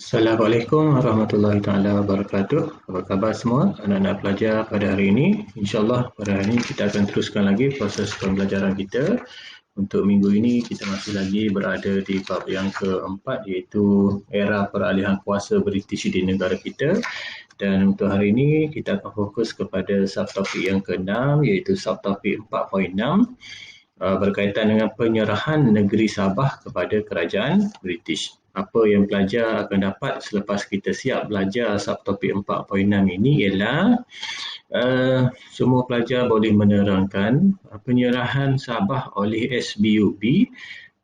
Assalamualaikum warahmatullahi taala wabarakatuh. Apa khabar semua anak-anak pelajar pada hari ini? InsyaAllah pada hari ini kita akan teruskan lagi proses pembelajaran kita. Untuk minggu ini kita masih lagi berada di bab yang keempat, iaitu era peralihan kuasa British di negara kita. Dan untuk hari ini kita akan fokus kepada subtopik yang keenam, iaitu subtopik 4.6, berkaitan dengan penyerahan negeri Sabah kepada kerajaan British. Apa yang pelajar akan dapat selepas kita siap belajar subtopik 4.6 ini ialah semua pelajar boleh menerangkan penyerahan Sabah oleh SBUB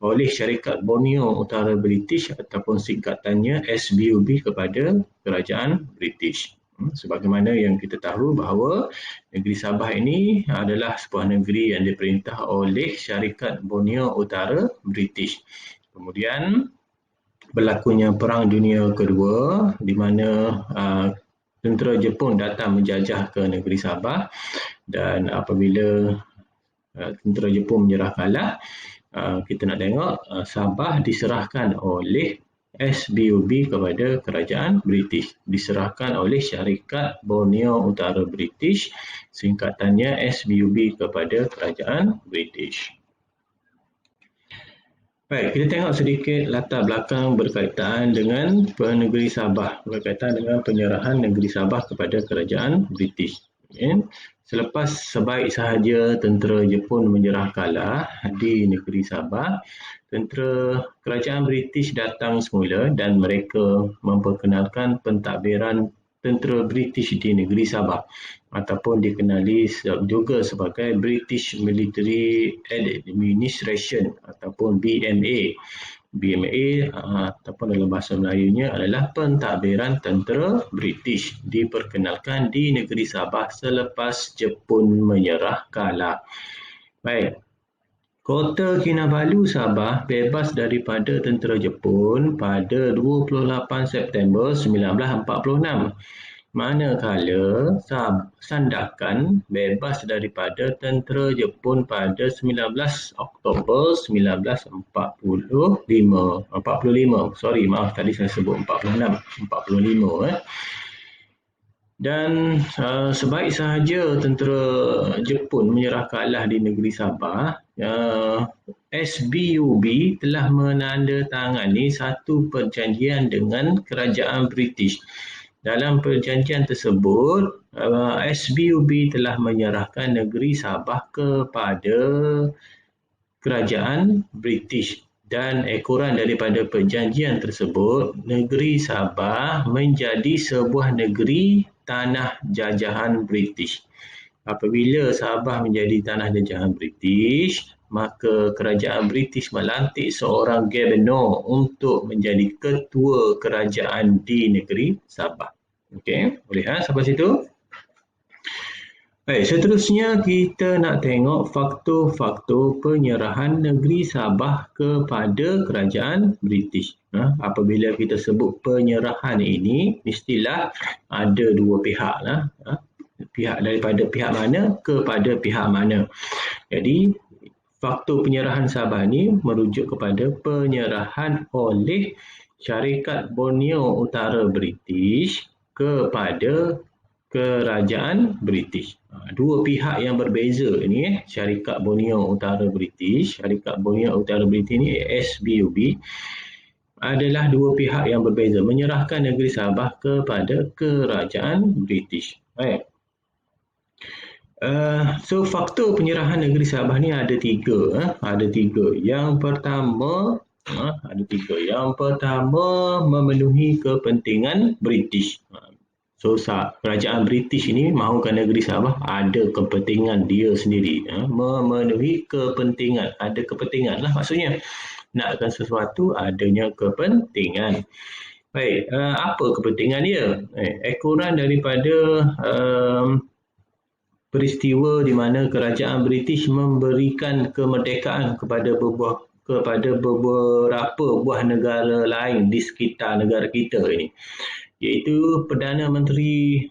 oleh Syarikat Borneo Utara British ataupun singkatannya SBUB kepada kerajaan British. Sebagaimana yang kita tahu bahawa negeri Sabah ini adalah sebuah negeri yang diperintah oleh Syarikat Borneo Utara British. Kemudian berlakunya Perang Dunia Kedua di mana tentera Jepun datang menjajah ke negeri Sabah, dan apabila tentera Jepun menyerah kalah, kita nak tengok Sabah diserahkan oleh SBUB kepada kerajaan British, diserahkan oleh Syarikat Borneo Utara British, singkatannya SBUB kepada kerajaan British. Baik, kita tengok sedikit latar belakang berkaitan dengan negeri Sabah, berkaitan dengan penyerahan negeri Sabah kepada kerajaan British. Okay. Selepas sebaik sahaja tentera Jepun menyerah kalah di negeri Sabah, tentera kerajaan British datang semula dan mereka memperkenalkan pentadbiran tentera British di negeri Sabah ataupun dikenali juga sebagai British Military Administration ataupun BMA. BMA ataupun dalam bahasa Melayunya adalah pentadbiran tentera British diperkenalkan di negeri Sabah selepas Jepun menyerah kalah. Baik. Kota Kinabalu Sabah bebas daripada tentera Jepun pada 28 September 1946. Manakala Sandakan bebas daripada tentera Jepun pada 19 Oktober 1945. Maaf tadi saya sebut 46, 45. Dan sebaik sahaja tentera Jepun menyerah kalah di negeri Sabah, SBUB telah menandatangani satu perjanjian dengan kerajaan British. Dalam perjanjian tersebut, SBUB telah menyerahkan negeri Sabah kepada kerajaan British, dan ekoran daripada perjanjian tersebut, negeri Sabah menjadi sebuah negeri tanah jajahan British. Apabila Sabah menjadi tanah jajahan British, maka kerajaan British melantik seorang Governor untuk menjadi ketua kerajaan di negeri Sabah. Okey, boleh sampai situ? Baik, seterusnya kita nak tengok faktor-faktor penyerahan negeri Sabah kepada kerajaan British. Apabila kita sebut penyerahan ini, mestilah ada dua pihak lah. Pihak daripada pihak mana kepada pihak mana. Jadi, faktor penyerahan Sabah ini merujuk kepada penyerahan oleh Syarikat Borneo Utara British kepada kerajaan British. Dua pihak yang berbeza ini, Syarikat Borneo Utara British, Syarikat Borneo Utara British ini SBUB, adalah dua pihak yang berbeza menyerahkan negeri Sabah kepada kerajaan British. Baik. So faktor penyerahan negeri Sabah ni ada tiga. Yang pertama Yang pertama memenuhi kepentingan British. So kerajaan British ini mahukan negeri Sabah ada kepentingan dia sendiri. Memenuhi kepentingan. Ada kepentingan lah maksudnya. Nakkan sesuatu adanya kepentingan. Baik, apa kepentingan dia? Ekoran daripada peristiwa di mana kerajaan British memberikan kemerdekaan kepada beberapa buah negara lain di sekitar negara kita ini, iaitu Perdana Menteri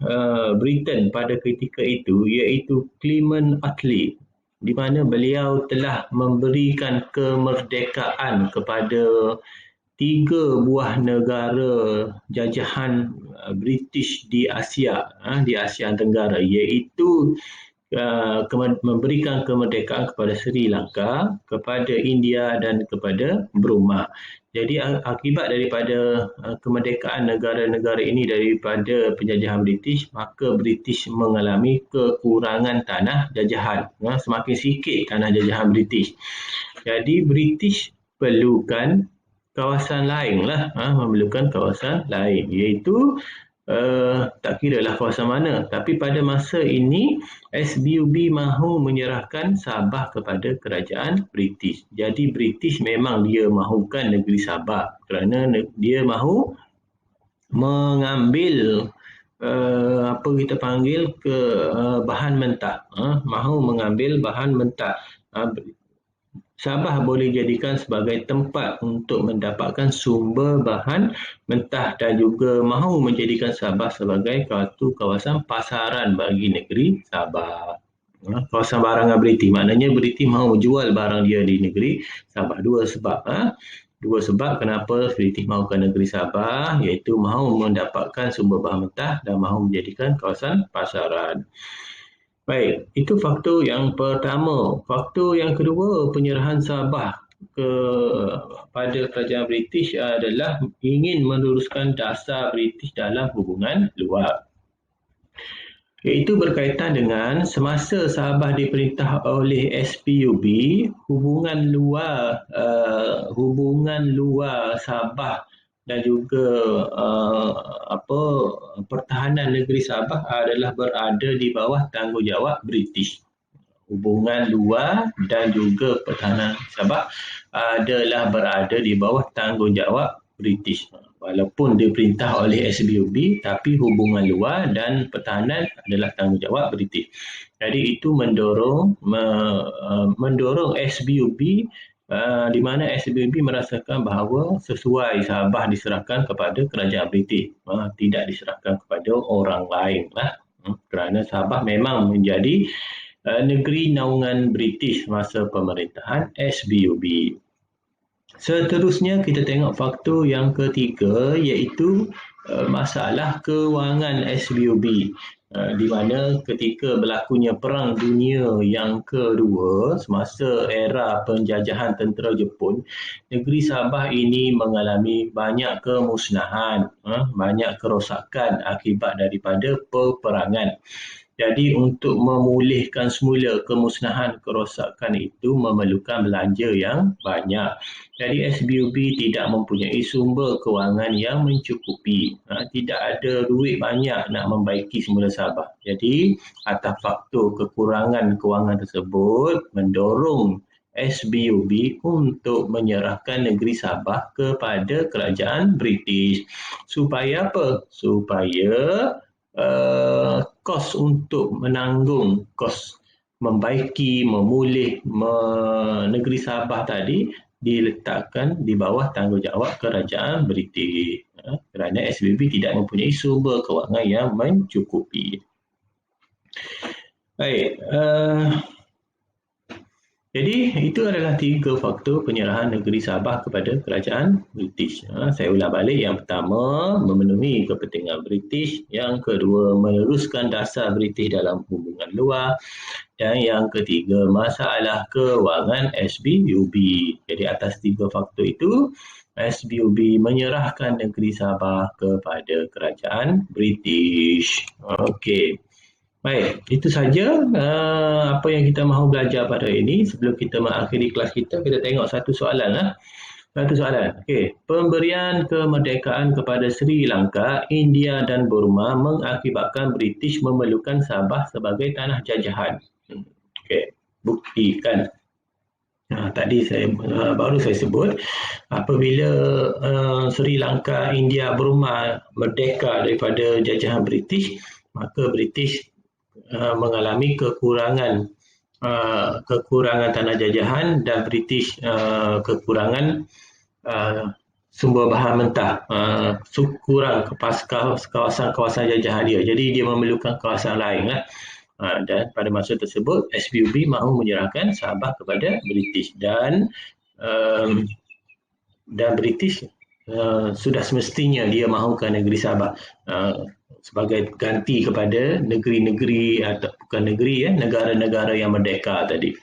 Britain pada ketika itu, iaitu Clement Attlee, di mana beliau telah memberikan kemerdekaan kepada tiga buah negara jajahan British di Asia, di Asia Tenggara, iaitu memberikan kemerdekaan kepada Sri Lanka, kepada India dan kepada Burma. Jadi akibat daripada kemerdekaan negara-negara ini daripada penjajahan British, maka British mengalami kekurangan tanah jajahan. Semakin sikit tanah jajahan British. Jadi British perlukan kawasan lain lah, memerlukan kawasan lain, iaitu tak kira lah kawasan mana, tapi pada masa ini SBUB mahu menyerahkan Sabah kepada kerajaan British. Jadi British memang dia mahukan negeri Sabah kerana dia mahu mengambil apa kita panggil bahan mentah, mahu mengambil bahan mentah. Sabah boleh jadikan sebagai tempat untuk mendapatkan sumber bahan mentah dan juga mahu menjadikan Sabah sebagai satu kawasan pasaran bagi negeri Sabah. Kawasan barangan British, maknanya British mahu jual barang dia di negeri Sabah. Dua sebab kenapa British mahukan negeri Sabah, iaitu mahu mendapatkan sumber bahan mentah dan mahu menjadikan kawasan pasaran. Baik, itu faktor yang pertama. Faktor yang kedua, penyerahan Sabah pada kerajaan British adalah ingin meneruskan dasar British dalam hubungan luar. Iaitu berkaitan dengan semasa Sabah diperintah oleh SPUB, hubungan luar Sabah dan juga pertahanan negeri Sabah adalah berada di bawah tanggungjawab British. Hubungan luar dan juga pertahanan Sabah adalah berada di bawah tanggungjawab British. Walaupun diperintah oleh SBUB, tapi hubungan luar dan pertahanan adalah tanggungjawab British. Jadi itu mendorong SBUB di mana SBUB merasakan bahawa sesuai Sabah diserahkan kepada kerajaan British, tidak diserahkan kepada orang lain lah. Kerana Sabah memang menjadi negeri naungan British masa pemerintahan SBUB. Seterusnya kita tengok faktor yang ketiga, iaitu masalah kewangan SBUB. Di mana ketika berlakunya Perang Dunia yang kedua, semasa era penjajahan tentera Jepun, negeri Sabah ini mengalami banyak kemusnahan, banyak kerosakan akibat daripada peperangan. Jadi untuk memulihkan semula kemusnahan kerosakan itu memerlukan belanja yang banyak. Jadi SBUB tidak mempunyai sumber kewangan yang mencukupi. Tidak ada duit banyak nak membaiki semula Sabah. Jadi atas faktor kekurangan kewangan tersebut mendorong SBUB untuk menyerahkan negeri Sabah kepada kerajaan British. Supaya apa? Supaya kos untuk menanggung kos membaiki, memulih negeri Sabah tadi diletakkan di bawah tanggungjawab kerajaan British. Kerana SBB tidak mempunyai sumber kewangan yang mencukupi. Baik, jadi itu adalah 3 faktor penyerahan negeri Sabah kepada kerajaan British. Saya ulang balik, yang pertama memenuhi kepentingan British, yang kedua meneruskan dasar British dalam hubungan luar, dan yang ketiga masalah kewangan SBUB. Jadi atas 3 faktor itu SBUB menyerahkan negeri Sabah kepada kerajaan British. Okey. Baik, itu saja apa yang kita mahu belajar pada ini. Sebelum kita mengakhiri kelas kita tengok satu soalan. Satu soalan. Okey, pemberian kemerdekaan kepada Sri Lanka, India dan Burma mengakibatkan British memerlukan Sabah sebagai tanah jajahan. Okey, buktikan. Tadi baru saya sebut, apabila Sri Lanka, India, Burma merdeka daripada jajahan British, maka British mengalami kekurangan tanah jajahan dan British kekurangan sumber bahan mentah, kurang kawasan-kawasan jajahan dia. Jadi dia memerlukan kawasan lain lah. Dan pada masa tersebut SBUB mahu menyerahkan Sabah kepada British dan British sudah semestinya dia mahukan negeri Sabah sebagai ganti kepada negeri-negeri atau bukan negeri negara-negara yang merdeka tadi.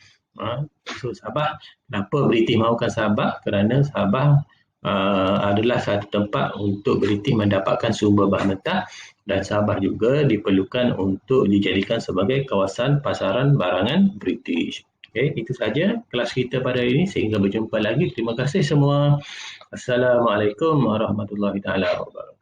So Sabah, kenapa British mahukan Sabah? Kerana Sabah adalah satu tempat untuk British mendapatkan sumber bahan mentah, dan Sabah juga diperlukan untuk dijadikan sebagai kawasan pasaran barangan British. Okay, itu saja kelas kita pada hari ini. Sehingga berjumpa lagi. Terima kasih semua. Assalamualaikum warahmatullahi taala wabarakatuh.